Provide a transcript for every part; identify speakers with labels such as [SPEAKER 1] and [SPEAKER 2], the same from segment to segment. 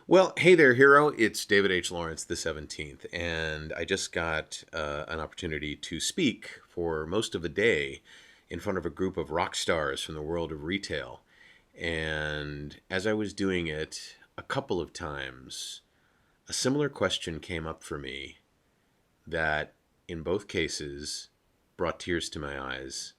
[SPEAKER 1] Well, hey there, hero. It's David H. Lawrence, the 17th, and I just got an opportunity to speak for most of a day in front of a group of rock stars from the world of retail. And as I was doing it a couple of times, a similar question came up for me that in both cases brought tears to my eyes.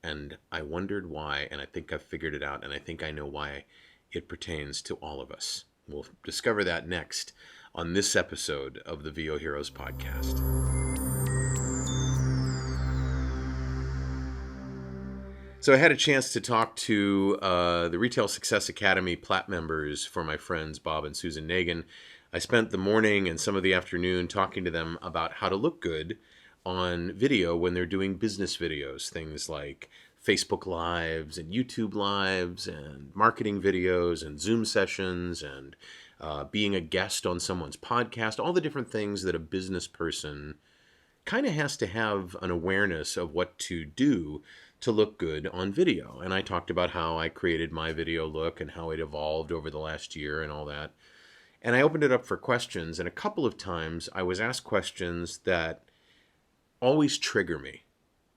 [SPEAKER 1] And I wondered why, and I think I've figured it out, and I think I know why it pertains to all of us. We'll discover that next on this episode of the VO Heroes podcast. So I had a chance to talk to the Retail Success Academy Plat members for my friends Bob and Susan Nagin. I spent the morning and some of the afternoon talking to them about how to look good on video when they're doing business videos, things like Facebook Lives and YouTube Lives and marketing videos and Zoom sessions and being a guest on someone's podcast, all the different things that a business person kind of has to have an awareness of what to do to look good on video. And I talked about how I created my video look and how it evolved over the last year and all that. And I opened it up for questions. And a couple of times I was asked questions that always trigger me.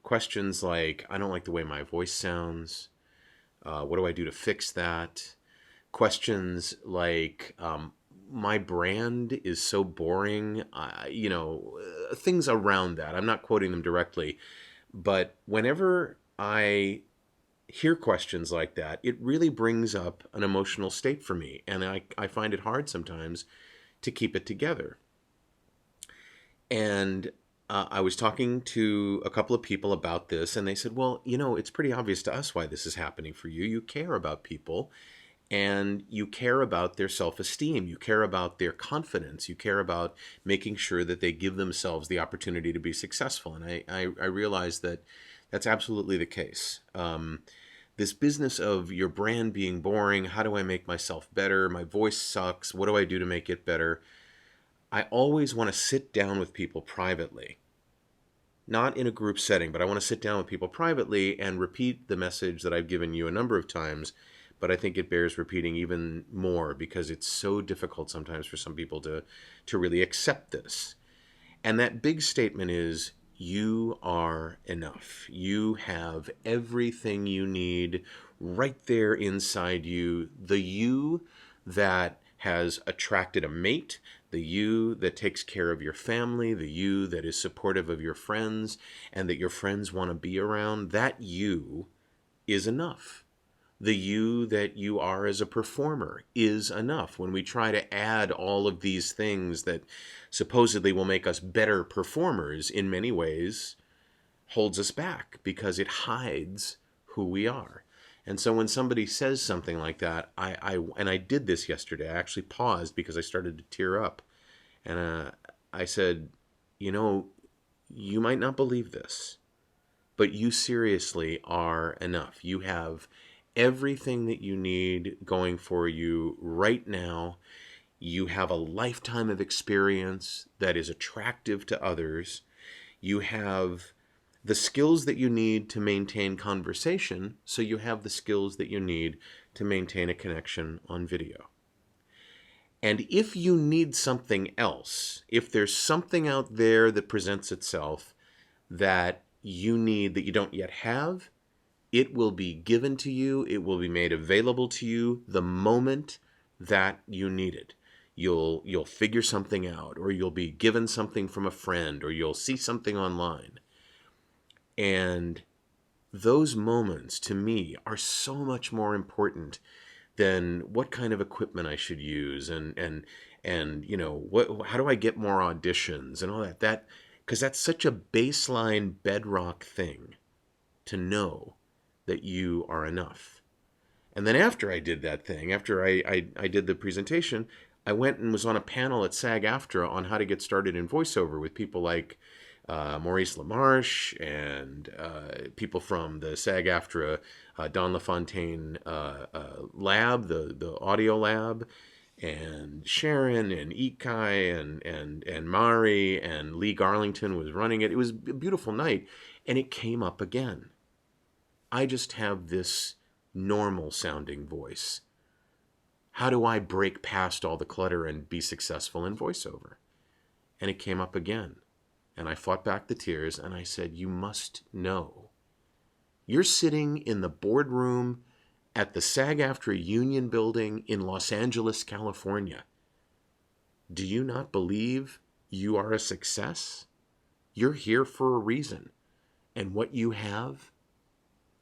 [SPEAKER 1] Questions like, I don't like the way my voice sounds. What do I do to fix that? Questions like, my brand is so boring, things around that. I'm not quoting them directly, but whenever I hear questions like that, it really brings up an emotional state for me. And I find it hard sometimes to keep it together. And I was talking to a couple of people about this, and they said, well, it's pretty obvious to us why this is happening for you. You care about people, and you care about their self-esteem. You care about their confidence. You care about making sure that they give themselves the opportunity to be successful. And I realize that that's absolutely the case. This business of your brand being boring, how do I make myself better? My voice sucks. What do I do to make it better? I always want to sit down with people privately, not in a group setting, but I want to sit down with people privately and repeat the message that I've given you a number of times. But I think it bears repeating even more because it's so difficult sometimes for some people to really accept this. And that big statement is, you are enough. You have everything you need right there inside you. The you that has attracted a mate, the you that takes care of your family, the you that is supportive of your friends and that your friends want to be around, that you is enough. The you that you are as a performer is enough. When we try to add all of these things that supposedly will make us better performers, in many ways holds us back because it hides who we are. And so when somebody says something like that, I did this yesterday. I actually paused because I started to tear up. And I said, you might not believe this, but you seriously are enough. You have everything that you need going for you right now. You have a lifetime of experience that is attractive to others. You have the skills that you need to maintain conversation, so you have the skills that you need to maintain a connection on video. And if you need something else, if there's something out there that presents itself that you need that you don't yet have, it will be given to you. It will be made available to you the moment that you need it. You'll figure something out, or you'll be given something from a friend, or you'll see something online. And those moments, to me, are so much more important than what kind of equipment I should use and how do I get more auditions and all that because that's such a baseline bedrock thing to know that you are enough. And then after I did that thing, after I did the presentation, I went and was on a panel at SAG-AFTRA on how to get started in voiceover with people like Maurice LaMarche and people from the SAG-AFTRA Don LaFontaine lab, the audio lab, and Sharon and Ikai and Mari and Lee Garlington was running it. It was a beautiful night, and it came up again. I just have this normal sounding voice. How do I break past all the clutter and be successful in voiceover? And it came up again. And I fought back the tears and I said, you must know. You're sitting in the boardroom at the SAG-AFTRA Union Building in Los Angeles, California. Do you not believe you are a success? You're here for a reason. And what you have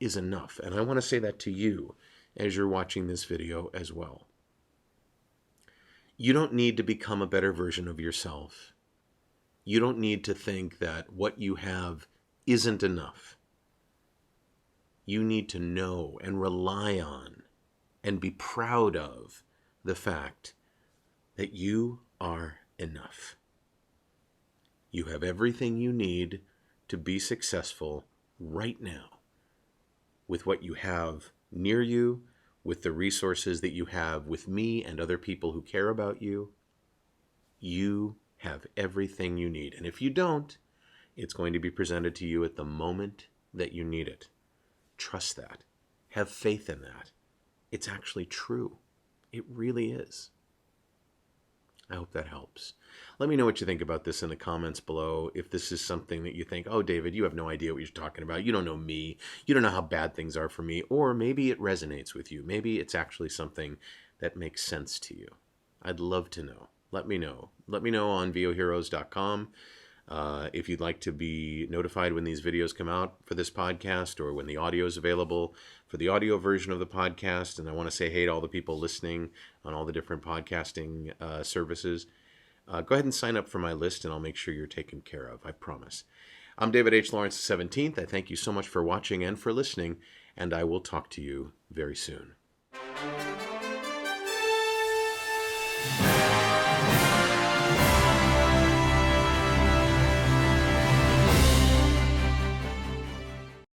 [SPEAKER 1] is enough. And I want to say that to you as you're watching this video as well. You don't need to become a better version of yourself. You don't need to think that what you have isn't enough. You need to know and rely on and be proud of the fact that you are enough. You have everything you need to be successful right now with what you have near you, with the resources that you have with me and other people who care about you. You have everything you need. And if you don't, it's going to be presented to you at the moment that you need it. Trust that. Have faith in that. It's actually true. It really is. I hope that helps. Let me know what you think about this in the comments below. If this is something that you think, oh, David, you have no idea what you're talking about. You don't know me. You don't know how bad things are for me. Or maybe it resonates with you. Maybe it's actually something that makes sense to you. I'd love to know. Let me know. Let me know on VOHeroes.com. If you'd like to be notified when these videos come out for this podcast or when the audio is available for the audio version of the podcast. And I want to say hey to all the people listening on all the different podcasting services. Go ahead and sign up for my list and I'll make sure you're taken care of. I promise. I'm David H. Lawrence, the 17th. I thank you so much for watching and for listening, and I will talk to you very soon.